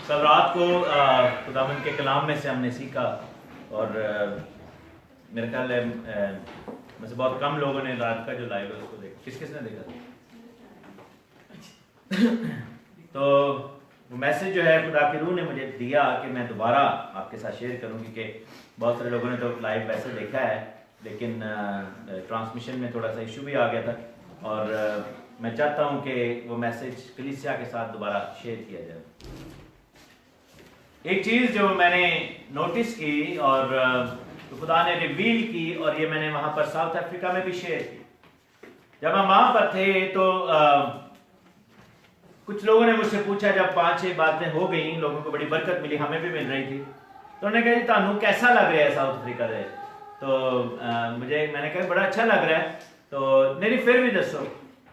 कल रात को खुदावंद के कलाम में से हमने सीखा और मेरे ख्याल है में से बहुत कम लोगों ने रात का जो लाइव है उसको देखा। किस किसने देखा? तो वो मैसेज जो है खुदा की रूह ने मुझे दिया कि मैं दोबारा आपके साथ शेयर करूँगी कि बहुत सारे लोगों ने तो लाइव वैसे देखा है लेकिन ट्रांसमिशन में थोड़ा सा इशू भी आ गया था और मैं चाहता हूँ कि वो मैसेज कलीसिया के साथ दोबारा शेयर किया जाए। एक चीज़ जो मैंने नोटिस की और तो खुदा ने रिवील की और ये मैंने वहाँ पर साउथ अफ्रीका में भी शेयर की। जब हम वहाँ पर थे तो कुछ लोगों ने मुझसे पूछा, जब 5-6 बातें हो गई, लोगों को बड़ी बरकत मिली, हमें भी मिल रही थी, तो उन्होंने कहा जी तानू कैसा लग रहा है साउथ अफ्रीका से? तो मैंने कहा बड़ा अच्छा लग रहा है। तो नहीं फिर भी दसो।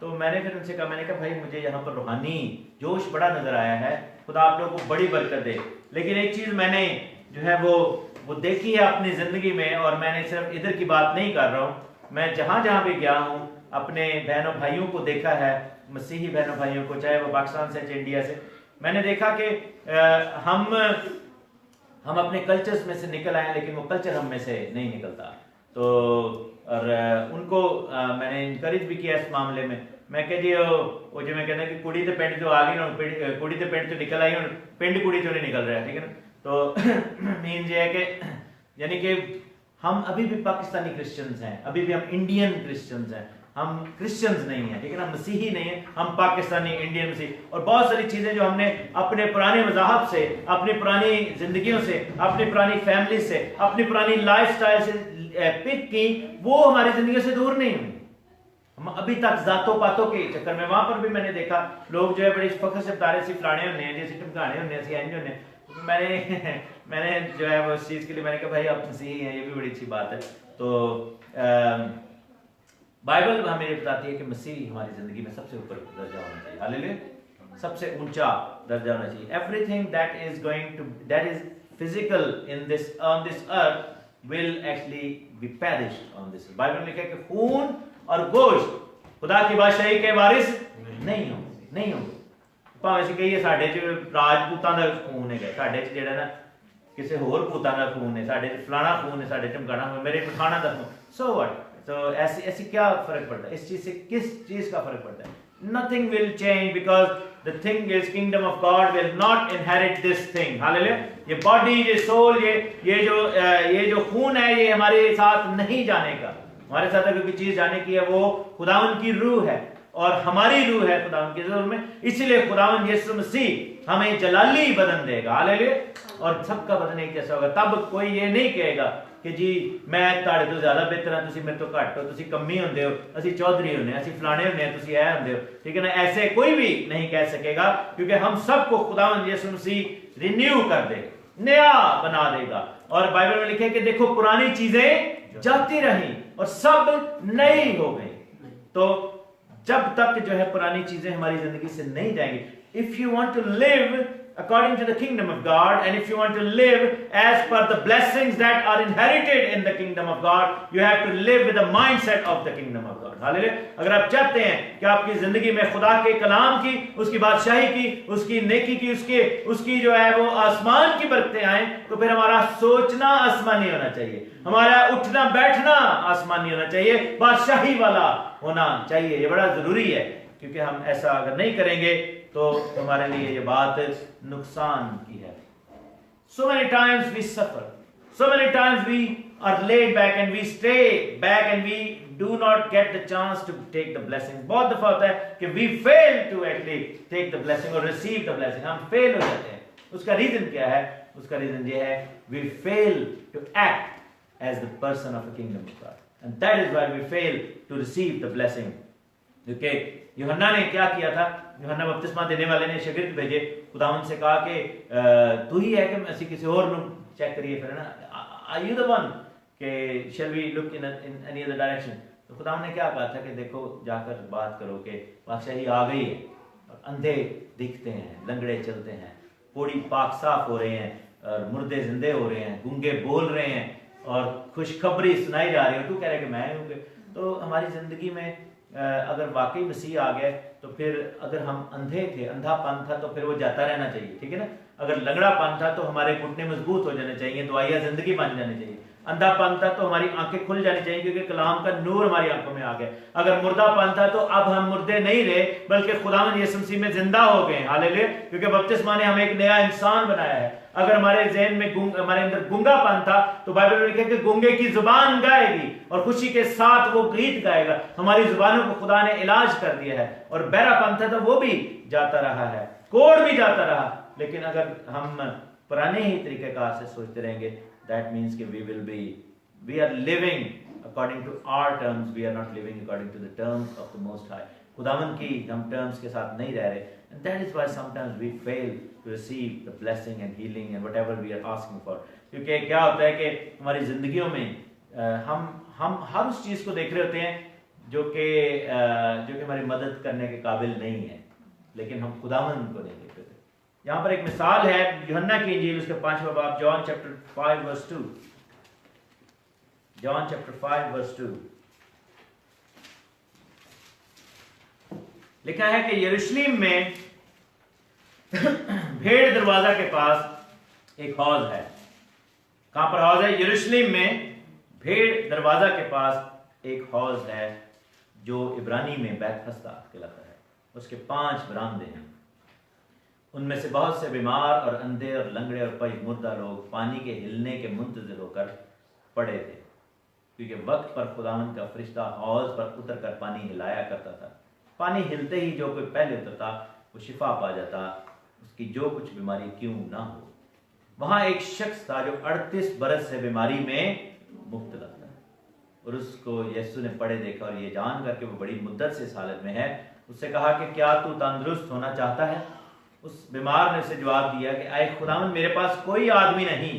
तो मैंने फिर उनसे कहा, मैंने कहा भाई मुझे यहाँ पर रूहानी जोश बड़ा नजर आया है, खुदा आप लोगों को बड़ी बरकत दे। लेकिन एक चीज़ मैंने जो है वो देखी है अपनी ज़िंदगी में, और मैंने सिर्फ इधर की बात नहीं कर रहा हूँ, मैं जहाँ जहाँ भी गया हूँ अपने बहनों भाइयों को देखा है, मसीही बहनों भाइयों को, चाहे वो पाकिस्तान से चाहे इंडिया से, मैंने देखा कि हम अपने कल्चर्स में से निकल आए लेकिन वो कल्चर हम में से नहीं निकलता। तो और उनको मैंने इनकरेज भी किया इस मामले में। मैं कह जी वो जो मैं कहना कि कुड़ी तो पेंट तो आ गई ना, कुड़ी तो पेंट तो निकल आई, पेंट कुड़ी तो नहीं निकल रहा है, ठीक है ना। तो मीन ये है कि यानी कि हम अभी भी पाकिस्तानी क्रिश्चियंस हैं, अभी भी हम इंडियन क्रिश्चियंस हैं, हम क्रिश्चियंस नहीं हैं, ठीक है ना, मसीही नहीं है, हम पाकिस्तानी इंडियन मसीह। और बहुत सारी चीज़ें जो हमने अपने पुराने मज़ाहब से, अपनी पुरानी ज़िंदगियों से, अपनी पुरानी फैमिली से, अपनी पुरानी लाइफस्टाइल से पिक की, वो हमारी ज़िंदगी से दूर नहीं हुई। हम अभी तक जातों पातों के चक्कर में, वहाँ पर भी मैंने देखा लोग जो है बड़ी फख्र से बता रहे, फलाने होने हैं, जैसे टमकाने होने हैं, इंज होने। मैंने जो है वो इस चीज़ के लिए मैंने कहा भाई आप मसीही हैं, ये भी बड़ी अच्छी बात है। तो बाइबल हमें ये बताती है कि मसीह हमारी जिंदगी में सबसे ऊपर दर्जा होना चाहिए, हालेलुया, सबसे ऊंचा दर्जा होना चाहिए। Everything that is physical in this on this earth will actually be perished on this. Bible में लिखा है कि खून और गोश्त खुदा की बादशाही के वारिस नहीं होंगे। भावें से कहिए साडे च राजपूतां दा खून है, साडे च जेड़ा ना किसी होर पूतां दा खून है, साडे च फलाना खून है, साडे चमकाना खून, मेरे खाना दा खून, सो व्हाट। तो ऐसी क्या फर्क पड़ता है? इस चीज से किस चीज का फर्क पड़ता है? Nothing will change because the thing is kingdom of God will not inherit this thing. Hallelujah. ये बॉडी, ये सोल, ये जो खून है, ये हमारे साथ नहीं जाने का। हमारे साथ अगर कोई चीज जाने की है वो खुदावंद की रूह है और हमारी रूह है खुदावंद की रूह में। इसलिए खुदावंद यीशु मसीह हमें जलाली बदन देगा, हालेलुया, और सबका बदन एक जैसा होगा। तब कोई ये नहीं कहेगा कि जी मैं ताड़े तो ज्यादा बेहतर हाँ, तुसी मेरे तो घट हो, तुसी कम्मी होंदे हो, असी चौधरी होंने, असी फलाने होंने, तुसी ऐ होंदे हो, ठीक है ना। ऐसे कोई भी नहीं कह सकेगा क्योंकि हम सबको खुदावंद यीशु मसीह रिन्यू कर दे, नया बना देगा। और बाइबल में लिखे कि देखो पुरानी चीजें जाती रही और सब नई हो गई। तो जब तक जो है पुरानी चीजें हमारी जिंदगी से नहीं जाएंगी, if you want to live according to the kingdom of God, and if you want to live as per the blessings that are inherited in the kingdom of God, you have to live with the mindset of the kingdom of God. Hallelujah. अगर आप चाहते हैं कि आपकी जिंदगी में खुदा के कलाम की, उसकी बादशाही की, उसकी नेकी की, उसकी जो है वो आसमान की बरकतें आए, तो फिर हमारा सोचना आसमानी होना चाहिए, हमारा उठना बैठना आसमानी होना चाहिए, बादशाही वाला होना चाहिए। ये बड़ा जरूरी है क्योंकि हम ऐसा अगर नहीं करेंगे तो हमारे लिए ये बात नुकसान की है। So many times we suffer, so many times we are laid back and we stay back and we do not get the chance to take the blessing. बहुत दफा होता है कि we fail to actually take the blessing or receive the blessing, हम fail हो जाते हैं। उसका रीजन क्या है? उसका रीजन ये है we fail to act as the person of the kingdom of God, and that is why we fail to receive the blessing. Okay, यूहन्ना ने क्या किया था? यूहन्ना बपतिस्मा देने वाले ने शागिर्द भेजे, खुदावंद से कहा कि तू ही है कि ਅਸੀਂ किसी और ਨੂੰ चेक करिए, फिर ना are you the one कि shall we look in any other direction? तो खुदावंद ने क्या कहा था कि देखो जाकर बात करो कि बादशाही आ गई है, अंधे दिखते हैं, लंगड़े चलते हैं, कोड़ी पाक साफ हो रहे हैं और मुर्दे जिंदे हो रहे हैं, गूंगे बोल रहे हैं और खुशखबरी सुनाई जा रही है, तू कह रहे कि मैं हूँ। तो हमारी जिंदगी में अगर वाकई मसीह आ गए तो फिर अगर हम अंधे थे, अंधापन था, तो फिर वो जाता रहना चाहिए, ठीक है ना। अगर लंगड़ापन था तो हमारे घुटने मजबूत हो जाने चाहिए, दुआया जिंदगी बन जानी चाहिए। अंधापन था तो हमारी आंखें खुल जानी चाहिए, क्योंकि कलाम का नूर हमारी आंखों में आ गया। अगर मुर्दापन था तो अब हम मुर्दे नहीं रहे, बल्कि खुदावंद यीशु मसीह में जिंदा हो गए। हालेलुया, क्योंकि बपतिस्मा ने हमें एक नया इंसान बनाया है। अगर हमारे ज़हन में हमारे अंदर गूंगापन था तो बाइबल में लिखा है कि गूंगे की जुबान गाएगी और खुशी के साथ वो गीत गाएगा। हमारी जुबानों को खुदा ने इलाज कर दिया है। और बहरापन था तो वो भी जाता रहा है, कोढ़ भी जाता रहा। लेकिन अगर हम पुराने ही तरीकेकार से सोचते रहेंगे, that means कि we are living according to our terms, we are not living according to the terms of the Most High. खुदावंद की हम terms के साथ नहीं रह रहे, and that is why sometimes we fail to receive the blessing and healing and whatever we are asking for. क्योंकि क्या होता है कि हमारी जिंदगियों में हम हर उस चीज को देख रहे होते हैं जो कि हमारी मदद करने के काबिल नहीं है, लेकिन हम खुदावंद को नहीं देख रहे। यहाँ पर एक मिसाल है यूहन्ना की इंजील उसके 5वां बाब, John chapter 5 verse 2। John chapter 5 verse 2 लिखा है कि यरूशलेम में भेड़ दरवाजा के पास एक हौज है। कहां पर हौज है? यरूशलेम में भेड़ दरवाजा के पास एक हौज है, जो इब्रानी में बैतहस्दा कहलाता है। उसके 5 बरामदे हैं। उनमें से बहुत से बीमार और अंधे और लंगड़े और पजमुर्दा लोग पानी के हिलने के मुंतजिर होकर पड़े थे, क्योंकि वक्त पर खुदावंद का फरिश्ता हौज पर उतरकर पानी हिलाया करता था। पानी हिलते ही जो कोई पहले उतरता वो शिफा पा जाता, उसकी जो कुछ बीमारी क्यों ना हो। वहां एक शख्स था जो 38 बरस से बीमारी में मुब्तला था, और उसको यीशु ने पड़े देखा और ये जानकर कि वो बड़ी मुद्दत से इस हालत में है, उससे कहा कि क्या तू तंदुरुस्त होना चाहता है? उस बीमार ने उसे जवाब दिया कि आए खुदावंद, मेरे पास कोई आदमी नहीं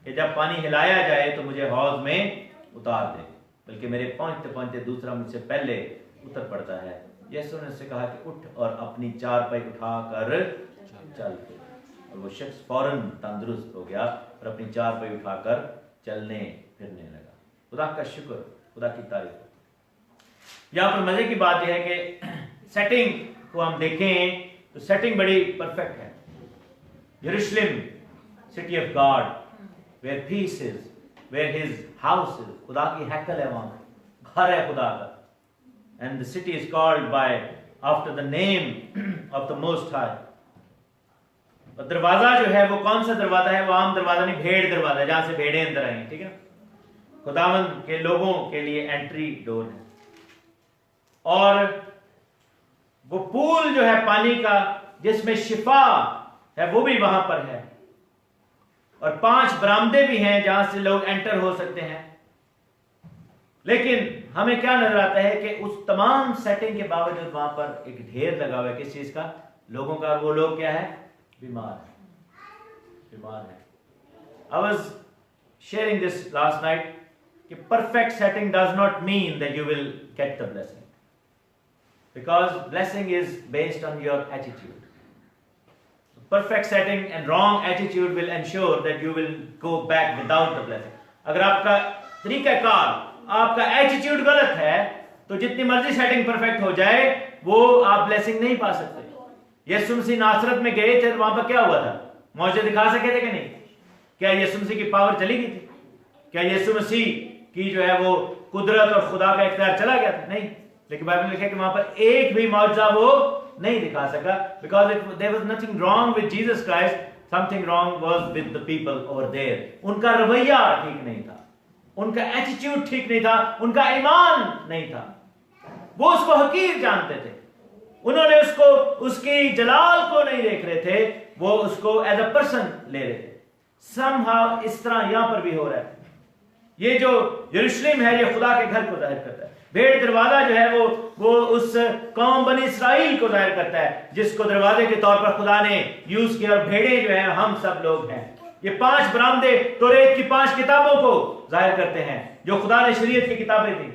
कि जब पानी हिलाया जाए तो मुझे हौज में उतार दे, बल्कि मेरे पहुंचते पहुंचते दूसरा मुझसे पहले उतर पड़ता है। यीशु ने उससे कहा कि उठ और अपनी चारपाई उठाकर चल। और वो शख्स फौरन तंदुरुस्त हो गया और अपनी चारपाई उठाकर चलने फिरने लगा। खुदा का शुक्र, खुदा की तारीफ। यहाँ पर मजे की बात यह है कि सेटिंग को हम देखें तो सेटिंग बड़ी परफेक्ट है। यरूशलेम, city of God, where peace is, where his house is, खुदा की हैकल है, वहां घर है खुदा का। And the city is called by after the name of the Most High. और दरवाजा जो है वो कौन सा दरवाजा है? वो आम दरवाजा नहीं, भेड़ दरवाजा, जहां से भेड़ें अंदर आई, ठीक है। खुदावंद के लोगों के लिए एंट्री डोर है। और वो पूल जो है पानी का जिसमें शिफा है वो भी वहां पर है। और 5 बरामदे भी हैं जहां से लोग एंटर हो सकते हैं। लेकिन हमें क्या नजर आता है कि उस तमाम सेटिंग के बावजूद वहां पर एक ढेर लगा हुआ है। किस चीज का? लोगों का। वो लोग क्या है? बीमार है, बीमार है। I was sharing this last night कि perfect setting does not mean that you will get the blessing, because blessing is based on your attitude. Perfect setting and wrong attitude will ensure that you will go back without the blessing. अगर आपका तरीकाकार, आपका attitude गलत है तो जितनी मर्जी setting perfect हो जाए वो आप ब्लेसिंग नहीं पा सकते। यीशु मसीह नासरत में गए थे, वहां पर क्या हुआ था? मौजे दिखा सके थे कि नहीं? क्या यीशु मसीह की पावर चली गई थी? क्या यीशु मसीह की जो है वो कुदरत और खुदा का इख्तियार चला गया था? नहीं। लेकिन बाइबल में लिखा है कि वहां पर एक भी मौजज़ा वो नहीं दिखा सका, because there was nothing wrong with Jesus Christ, something wrong was with the people over there. उनका रवैया ठीक नहीं था, उनका एटीट्यूड ठीक नहीं था, उनका ईमान नहीं था। वो उसको हकीर जानते थे, उन्होंने उसको, उसकी जलाल को नहीं देख रहे थे, वो उसको एज अ पर्सन ले रहे थे। समहाउ इस तरह यहां पर भी हो रहा है। ये जो यरूशलेम है ये खुदा के घर को जाहिर करता है। भेड़ दरवाजा जो है वो उस कौम बनी इसराइल को जाहिर करता है, जिसको दरवाजे के तौर पर खुदा ने यूज किया। और भेड़े जो है हम सब लोग हैं। ये 5 बरामदे तौरेत की 5 किताबों को जाहिर करते हैं, जो खुदा ने शरीयत की किताबें दी।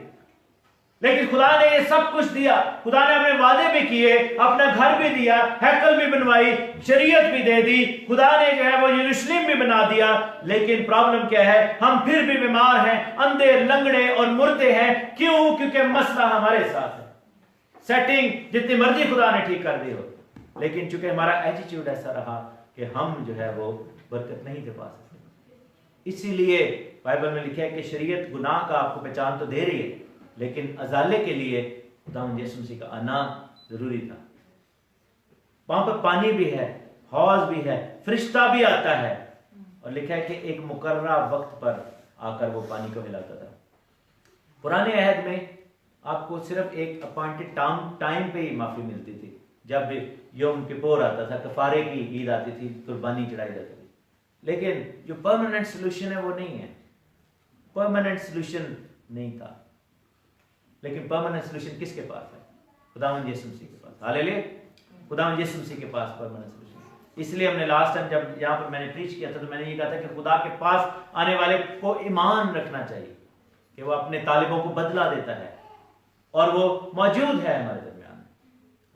लेकिन खुदा ने ये सब कुछ दिया, खुदा ने अपने वादे भी किए, अपना घर भी दिया, हैकल भी बनवाई, शरीयत भी दे दी, खुदा ने जो है वो यरूशलेम भी बना दिया। लेकिन प्रॉब्लम क्या है? हम फिर भी बीमार हैं, अंधे, लंगड़े और मुर्दे हैं। क्यों? क्योंकि मसला हमारे साथ है। सेटिंग जितनी मर्जी खुदा ने ठीक कर दी हो, लेकिन चूंकि हमारा एटीट्यूड ऐसा रहा, कि हम जो है वो बरकत नहीं थे पा सकते। इसीलिए बाइबल में लिखा है कि शरीयत गुनाह का आपको पहचान तो दे रही है, लेकिन अजाले के लिए खुदावंद यीशु मसीह का आना जरूरी था। वहां पर पानी भी है, हौज भी है, फरिश्ता भी आता है, और लिखा है कि एक मुकर्ररा वक्त पर आकर वो पानी को हिलाता था। पुराने अहद में आपको सिर्फ एक अपॉइंटेड टाइम पे ही माफी मिलती थी, जब यौम किपोर आता था, कफारे की ईद आती थी, कुर्बानी चढ़ाई जाती थी। लेकिन जो परमानेंट सोल्यूशन है वो नहीं है, परमानेंट सोल्यूशन नहीं था। लेकिन परमानेंट सोल्यूशन किसके पास है? खुदावंद यीशु मसीह के पास। हालेलुया, खुदावंद यीशु मसीह के पास परमानेंट सोल्यूशन। इसलिए हमने लास्ट टाइम जब यहाँ पर मैंने प्रीच किया था तो मैंने ये कहा था कि खुदा के पास आने वाले को ईमान रखना चाहिए कि वो अपने तालिबों को बदला देता है और वो मौजूद है हमारे दरमियान।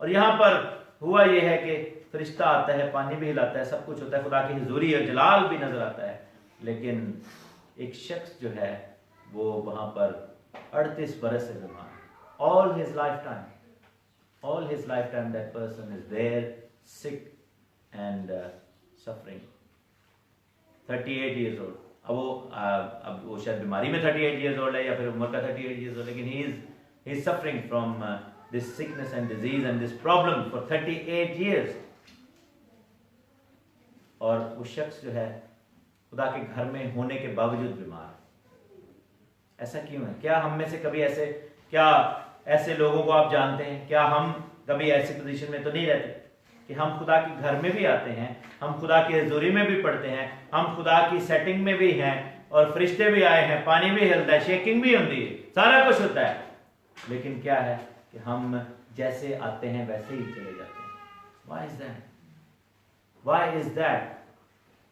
और यहाँ पर हुआ ये है कि फरिश्ता आता है, पानी भी हिलाता है, सब कुछ होता है, खुदा की हुजूरी और जलाल भी नजर आता है। लेकिन एक शख्स जो है वो वहां पर 38 बरस से बीमार, all his life time that person is there sick and suffering. 38 years old. अब वो शायद बीमारी में 38 ईयर्स ओल्ड है या फिर उम्र का 38 ईयर्स ओल्ड, लेकिन he is suffering from this sickness and disease and this problem for 38 years। और वो शख्स जो है खुदा के घर में होने के बावजूद बीमार है। ऐसा क्यों है? क्या हम में से कभी ऐसे लोगों को आप जानते हैं? क्या हम कभी ऐसी पोजीशन में तो नहीं रहते कि हम खुदा के घर में भी आते हैं, हम खुदा की हजूरी में भी पढ़ते हैं, हम खुदा की सेटिंग में भी हैं और फरिश्ते भी आए हैं, पानी भी हिलता है, शेकिंग भी होती है, सारा कुछ होता है, लेकिन क्या है कि हम जैसे आते हैं वैसे ही चले जाते हैं। Why is that? Why is that?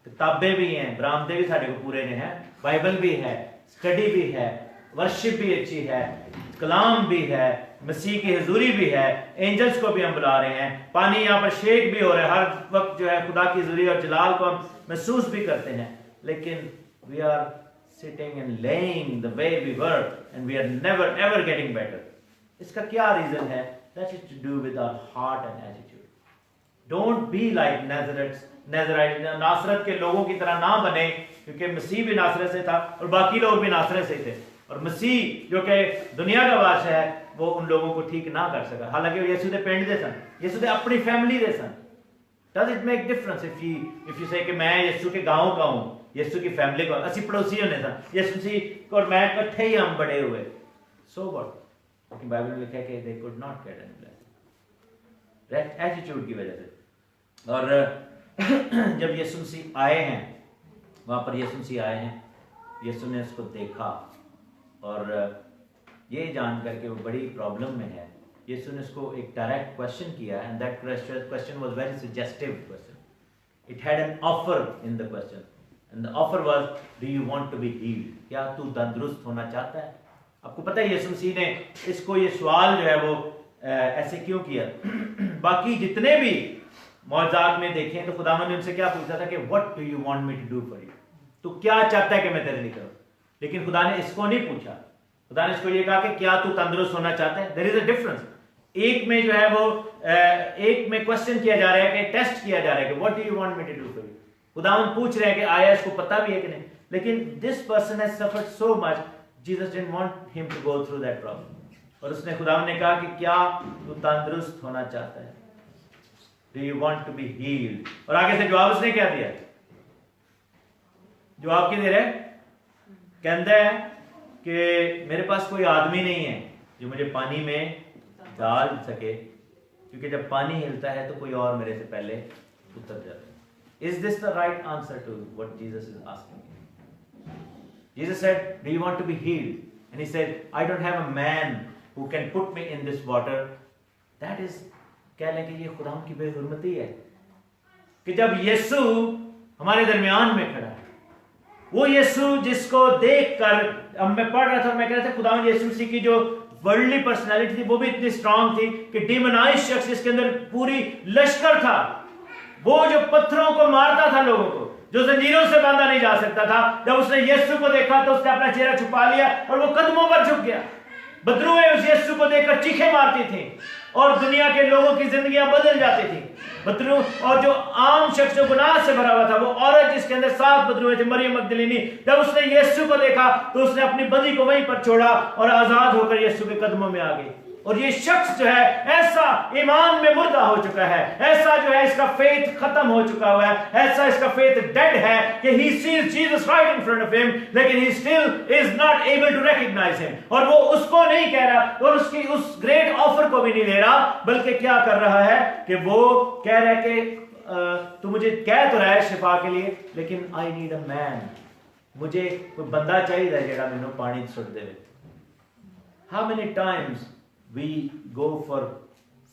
किताबें भी हैं, बरामदे भी साढ़े को पूरे ने हैं, बाइबल भी है, स्टडी भी है, वर्शिप भी अच्छी है, कलाम भी है, मसीह की हजूरी भी है, एंजल्स को भी हम बुला रहे हैं, पानी यहाँ पर शेक भी हो रहा है, हर वक्त जो है खुदा की हजूरी और जलाल को हम महसूस भी करते हैं। लेकिन we are sitting and laying the way we were and we are never ever getting better। इसका क्या रीजन है? That is to do with our heart and attitude। Don't be like नासरत के लोगों की तरह ना बने, क्योंकि मसीह भी नासरत से था और बाकी लोग भी नासरत से थे, और मसीह जो कि दुनिया का बादशाह है वो उन लोगों को ठीक ना कर सका। हालांकि वो यीशु दे पिंड दे सन, यीशु दे अपनी फैमिली दे सन। Does it make difference if you say कि मैं यीशु के गांव का हूं, यीशु की फैमिली का, असि पड़ोसी होने सन, यीशु मसीह और मैं इकट्ठे ही हम बड़े हुए, so what? लेकिन बाइबल में लिखा है कि they could not get any blessing, that attitude की वजह से। और जब यीशु मसीह आए हैं, वहां पर यीशु मसीह आए हैं, यीशु ने उसको देखा और ये जान करके वो बड़ी प्रॉब्लम में है, यीशु ने उसको एक डायरेक्ट क्वेश्चन किया, and that question was very suggestive question. It had an offer in the question, and the offer was, do you want to be healed? क्या तू तंदुरुस्त होना चाहता है? आपको पता है यीशु मसीह ने इसको ये सवाल जो है वो ऐसे क्यों किया? बाकी जितने भी मौजूद में देखें तो खुदावंद ने उनसे क्या पूछा था कि what do you want me to do for you? तू क्या चाहता है कि मैं तेरे लिए करूं? लेकिन खुदा ने इसको नहीं पूछा, खुदा ने इसको ये कहा कि क्या तू तंदुरुस्त होना चाहता है? There is a difference. एक में जो है वो एक में क्वेश्चन किया जा रहा है कि टेस्ट किया जा रहा है कि what do you want me to do for you? खुदावंद पूछ रहे हैं कि आया इसको पता भी है कि नहीं। लेकिन this person has suffered so much, Jesus didn't want him to go through that problem. और उसने खुदावंद ने कहा कि क्या तू तंदुरुस्त होना चाहता है? Do you want to be healed? और आगे से जवाब उसने क्या दिया? जवाब क्या दे रहा है? कहता है कि मेरे पास कोई आदमी नहीं है जो मुझे पानी में डाल सके, क्योंकि जब पानी हिलता है तो कोई और मेरे से पहले उतर जाता है। Is this the right answer to what Jesus is asking? Jesus said, do you want to be healed? And he said, I don't have a man who can put me in this water. That is, कह लें कि ये खुदा की बेहुरमती है कि जब यीशु हमारे दरमियान में खड़ा है, वो यीशु जिसको देखकर मैं पढ़ रहा था, मैं कह रहा था खुदा यीशु मसीह की जो वर्ल्डली पर्सनालिटी थी वो भी इतनी स्ट्रांग थी कि डिमोनाइज्ड शख्स जिसके अंदर पूरी लश्कर था, वो जो पत्थरों को मारता था, लोगों को जो जंजीरों से बांधा नहीं जा सकता था, जब उसने यीशु को देखा तो उसने अपना चेहरा छुपा लिया और वो कदमों पर झुक गया। बदरुएं उस यीशु को देखकर चीखें मारती थी और दुनिया के लोगों की जिंदगियां बदल जाती थी। बदरू और जो आम शख्स जो गुनाह से भरा हुआ था, वो औरत जिसके अंदर 7 बदरुएं थे, मरियम मगदलीनी, जब उसने यीशु को देखा तो उसने अपनी बंदी को वहीं पर छोड़ा और आजाद होकर यीशु के कदमों में आ गई। और ये शख्स जो है ऐसा ईमान में मुर्दा हो चुका है, ऐसा जो है इसका फेथ खत्म हो चुका हुआ है, ऐसा इसका फेथ डेड है कि he sees Jesus right in front of him, लेकिन he still is not able to recognize him। और वो उसको नहीं कह रहा और उसकी उस ग्रेट ऑफर को भी नहीं ले रहा, बल्कि क्या कर रहा है कि वो कह रहा है कि तू मुझे कह तो रहा है शिफा के लिए, लेकिन आई नीड अ मैन, मुझे कोई बंदा चाहिए जेड़ा मैनू पानी सुट दे। How many times we go for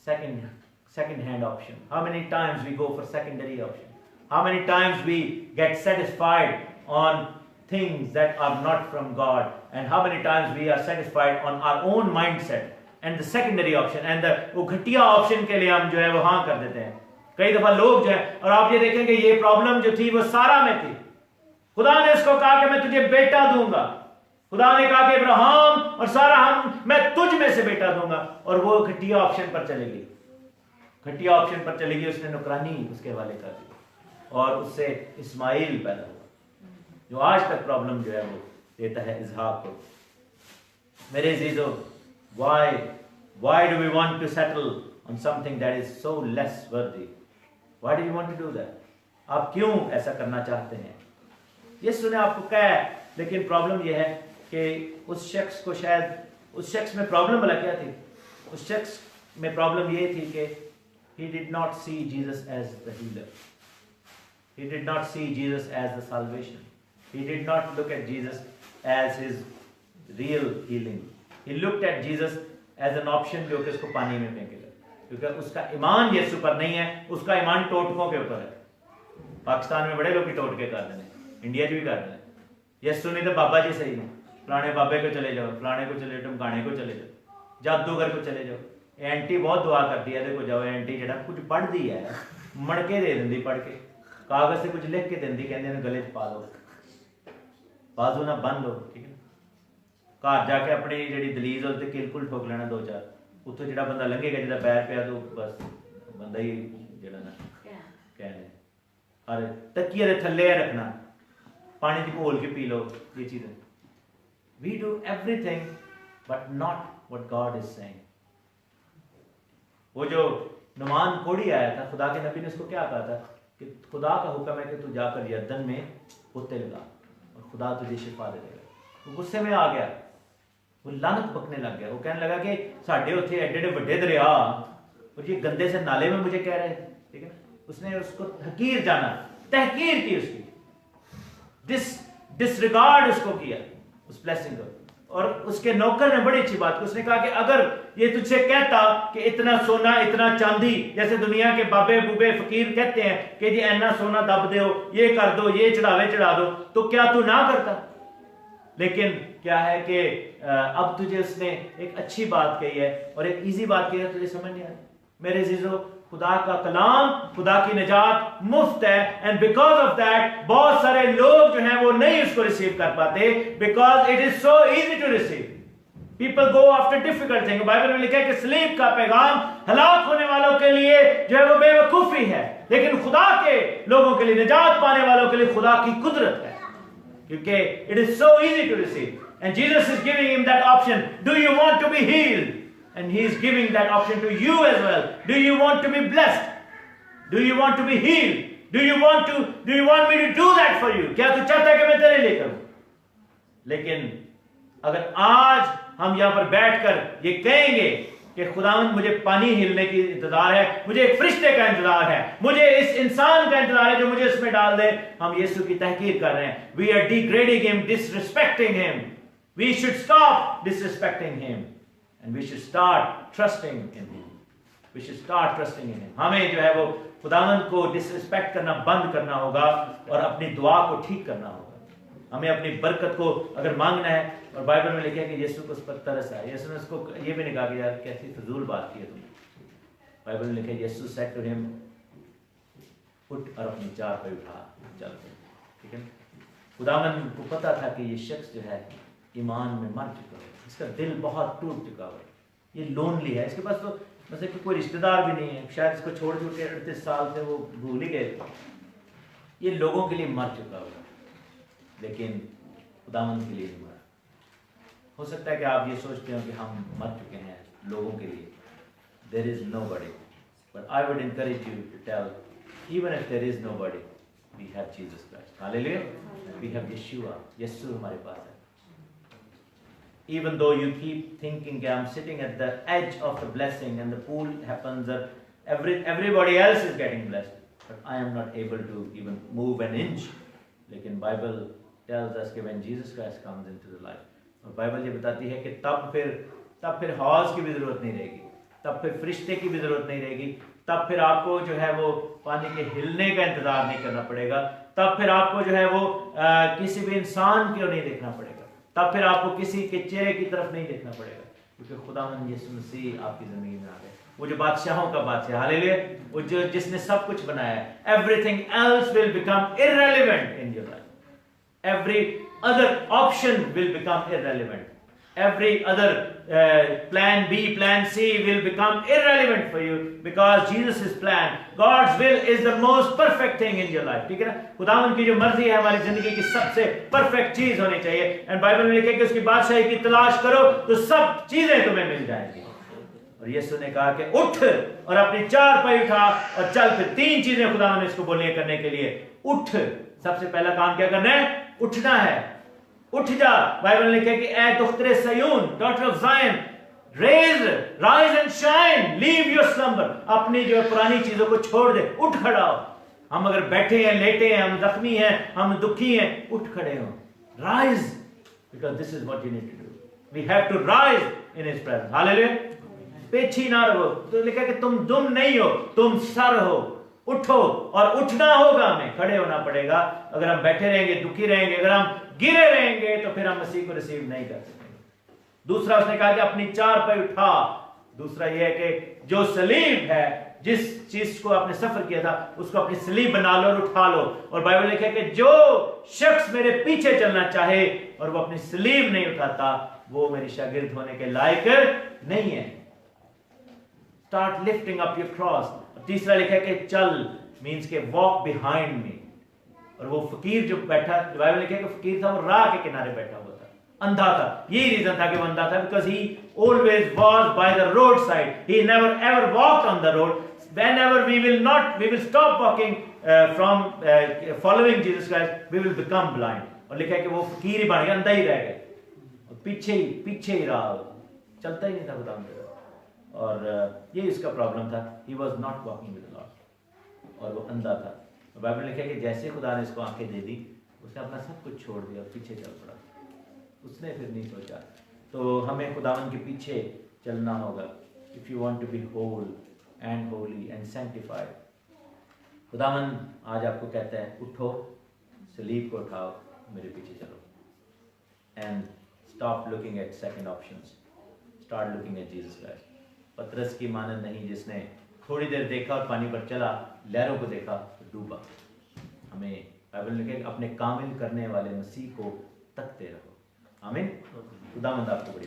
second hand option? How many times we go for secondary option? How many times we get satisfied on things that are not from God, and how many times we are satisfied on our own mindset and the secondary option and the वो घटिया option के लिए हम जो है वो हाँ कर देते हैं। कई दफा लोग जो है, और आप ये देखेंगे ये प्रॉब्लम जो थी वो सारा में थी। खुदा ने उसको कहा कि मैं तुझे बेटा दूंगा, खुदा ने कहा कि अब्राहम और सारा मैं तुझ में से बेटा दूंगा, और वो घटिया ऑप्शन पर चलेगी, घटिया ऑप्शन पर चलेगी। उसने नौकरानी उसके हवाले कर दी और उससे इस्माइल पैदा हुआ, जो आज तक प्रॉब्लम जो है वो देता है इसहाक को। मेरे अजीजों, why do we want to settle on something that is so less worthy? Why do you want to do that? आप क्यों ऐसा करना चाहते हैं? यीशु ने आपको कहा है, लेकिन प्रॉब्लम यह है कि उस शख्स को, शायद उस शख्स में प्रॉब्लम भला क्या थी? उस शख्स में प्रॉब्लम ये थी कि he did not see Jesus as the healer, he did not see Jesus as the salvation, he did not look at Jesus as his real healing, he looked at Jesus as an option जो कि उसको पानी में फेंकेगा, क्योंकि उसका ईमान यीशु पर नहीं है, उसका ईमान टोटकों के ऊपर है। पाकिस्तान में बड़े लोग भी टोटके कर देने, इंडिया भी कर देने। यीशु नहीं तो बाबा जी सही है, फलाने बाबे को चले जाओ, फलाने को चले जाओ, टमकाने को चले जाओ, जादूगर को चले जाओ। एंटी बहुत दुआ करती है, देखो जाओ एंटी जड़ा कुछ पढ़ दी है, मड़के दे देंदी, पढ़ के कागज से कुछ लिख के देंदी, कहते गले च पा लो, बाजू ना बन लो, ठीक है। घर जाके अपनी जी दलीज उससे किलकुल ठोक लेना 2-4, उत्थों जो बंदा लंघेगा जिदा पैर पिया तो बस बंदा ही जड़ा ना कहने, और तकिए के थले रखना, पानी की घोल के पी लो, ये चीज़। We do everything but not what God is saying। वो जो नुमान कोढ़ी आया था, खुदा के नबी ने उसको क्या कहा था कि खुदा का हुक्म है कि तू जाकर यर्दन में पोते लगा और खुदा तुझे शिफा दे देगा। वो गुस्से में आ गया, वो लानत बकने लग गया, वो कहने लगा कि साढ़े उत्थे एडे एडे बड़े दरिया और ये गंदे से नाले में मुझे कह रहे हैं, ठीक है ना। उसने उसको हकीर जाना, तहकीर की उसकी, डिसरिगार्ड उसको किया उस ब्लेसिंग को। और उसके नौकर ने बड़ी अच्छी बात की, उसने कहा कि अगर ये तुझसे कहता कि इतना सोना इतना चांदी, जैसे दुनिया के बाबे बूबे फकीर कहते हैं कि जी ऐना सोना दब दो, ये कर दो, ये चढ़ावे चढ़ा दो, तो क्या तू ना करता? लेकिन क्या है कि अब तुझे उसने एक अच्छी बात कही है और एक इजी बात कही है, तुझे समझ नहीं आया। मेरे अजीजों, खुदा का कलाम, खुदा की निजात मुफ्त है, एंड बिकॉज ऑफ दैट बहुत सारे लोग जो हैं वो नहीं उसको रिसीव कर पाते, because it is so easy to receive. People go after difficult thing. Bible में लिखा है कि स्लीप का पैगाम हलाक होने वालों के लिए जो है वो बेवकूफी है, लेकिन खुदा के लोगों के लिए, निजात पाने वालों के लिए खुदा की कुदरत है, क्योंकि it is so easy to receive. And Jesus is giving him that option, do you want to be healed? And he is giving that option to you as well. Do you want to be blessed? Do you want to be healed? Do you want me to do that for you? क्या तू चाहता है कि मैं तेरे लिए करूं? लेकिन अगर आज हम यहां पर बैठकर ये कहेंगे कि खुदावंद मुझे पानी हिलने की इंतजार है, मुझे एक फरिश्ते का इंतजार है, मुझे इस इंसान का इंतजार है जो मुझे इसमें डाल दे, हम यीशु की तहकीर कर रहे हैं। We are degrading him, disrespecting him. We should stop disrespecting him. And we should start trusting in him. We should start trusting in him. हमें जो है वो खुदावंद को डिसरिस्पेक्ट करना बंद करना होगा और अपनी दुआ को ठीक करना होगा। हमें अपनी बरकत को अगर मांगना है, और बाइबल में लिखा है कि यीशु को उस पर तरस आया। यीशु ने उसको ये भी नहीं कहा कि यार कैसी फजूल बात की है तुमने। बाइबल में लिखा है यीशु सेड टू हिम, उठ और अपनी चार पे उठा चल। ठीक है, खुदावंद को पता था कि ये शख्स जो है ईमान में मर चुका है, इसका दिल बहुत टूट चुका है, ये लोनली है, इसके पास तो मतलब कोई रिश्तेदार भी नहीं है, शायद इसको छोड़ छोड़ के 38 साल से वो भूल ही गए, ये लोगों के लिए मर चुका हुआ, लेकिन खुदावंद के लिए नहीं मरा। हो सकता है कि आप ये सोचते हो कि हम मर चुके हैं लोगों के लिए, there is nobody, but I would encourage you to tell, even if there is nobody, we have Jesus Christ, hallelujah, we have Yeshua, यीशु हमारे पास है। Even though you keep thinking I'm sitting at the edge of the blessing and the pool happens that everybody else is getting blessed, but I am not able to even move an inch. लेकिन Bible tells us कि when Jesus Christ comes into the life, और Bible ये बताती है कि तब फिर हौज की भी जरूरत नहीं रहेगी, तब फिर फरिश्ते की भी जरूरत नहीं रहेगी, तब फिर आपको जो है वो पानी के हिलने का इंतजार नहीं करना पड़ेगा, तब फिर आपको जो है वो किसी भी इंसान को नहीं देखना पड़ेगा, तब फिर आपको किसी के चेहरे की तरफ नहीं देखना पड़ेगा, क्योंकि खुदावंद यीशु मसीह आपकी जिंदगी में आ गए, वो जो बादशाहों का बादशाह, हालेलुया, वो जो जिसने सब कुछ बनाया है, everything else will become irrelevant in your life, every other option will become irrelevant, every other plan B, plan C will become irrelevant for you, because Jesus' plan, God's will is the most perfect thing in your life, ठीक है ना। खुदावंद की जो मर्जी है हमारी जिंदगी की सबसे परफेक्ट चीज होनी चाहिए, एंड बाइबल में लिखा है कि उसकी बादशाही की तलाश करो तो सब चीजें तुम्हें मिल जाएंगी। और यीशु ने कहा कि उठ और अपनी चारपाई उठा और चल, फिर 3 चीजें खुदावंद ने इसको बोली करने के लिए, उठ, सबसे पहला काम क्या करना है, उठना है, उठ जा। बाइबल ने लिखा कि ए दुख्तरे सयून, daughter of Zion, rise and shine, leave your slumber, अपनी जो पुरानी चीजों को छोड़ दे, उठ खड़ा हो। हम अगर बैठे हैं, लेटे हैं, हम जख्मी हैं, हम दुखी हैं, उठ खड़े हो, rise, because this is what you need to do, we have to rise in his presence, hallelujah. पीछे ना रहो, तो लिखा कि तुम दुम नहीं हो, तुम सर हो, उठो, और उठना होगा, हमें खड़े होना पड़ेगा। अगर हम बैठे रहेंगे, दुखी रहेंगे, अगर हम गिरे रहेंगे, तो फिर हम मसीह को रिसीव नहीं कर सकेंगे। दूसरा उसने कहा कि अपनी चारपाई उठा, दूसरा यह है कि जो सलीब है, जिस चीज को आपने सफर किया था, उसको अपनी सलीब बना लो और उठा लो। और बाइबल लिखा है कि जो शख्स मेरे पीछे चलना चाहे और वो अपनी सलीब नहीं उठाता, वो मेरी शागिर्द होने के लायक नहीं है। Start lifting up your cross. तीसरा लिखा है कि चल, मीन्स के वॉक बिहाइंड मी। और वो फकीर जो बैठा, बाइबल लिखा है कि फकीर था, वो राह के किनारे बैठा हुआ था, अंधा था। यही रीजन था कि वो अंधा था, because he always was by the road side, he never ever walked on the road. Whenever we will stop walking from following Jesus Christ, we will become blind. और लिखा है कि वो फकीर ही बन गया, अंधा ही रह गए, और पीछे ही रहा, चलता ही नहीं था खुदा में। और ये इसका प्रॉब्लम था, he was not walking with the Lord, और वो अंधा था। तो बाइबल लिखा है कि जैसे खुदा ने इसको आंखें दे दी, उसने अपना सब कुछ छोड़ दिया और पीछे चल पड़ा। उसने फिर नहीं सोचा। तो हमें खुदावन के पीछे चलना होगा, if you want to be whole and holy and sanctified. खुदावन आज आपको कहता है, उठो, सलीब को उठाओ, मेरे पीछे चलो, and stop looking at second options, start looking at Jesus Christ. पतरस की मानंद नहीं, जिसने थोड़ी देर देखा और पानी पर चला, लहरों को देखा तो डूबा। हमें बाइबल लिखे अपने कामिल करने वाले मसीह को तकते रहो। आमीन। खुदावंद आपको बड़ी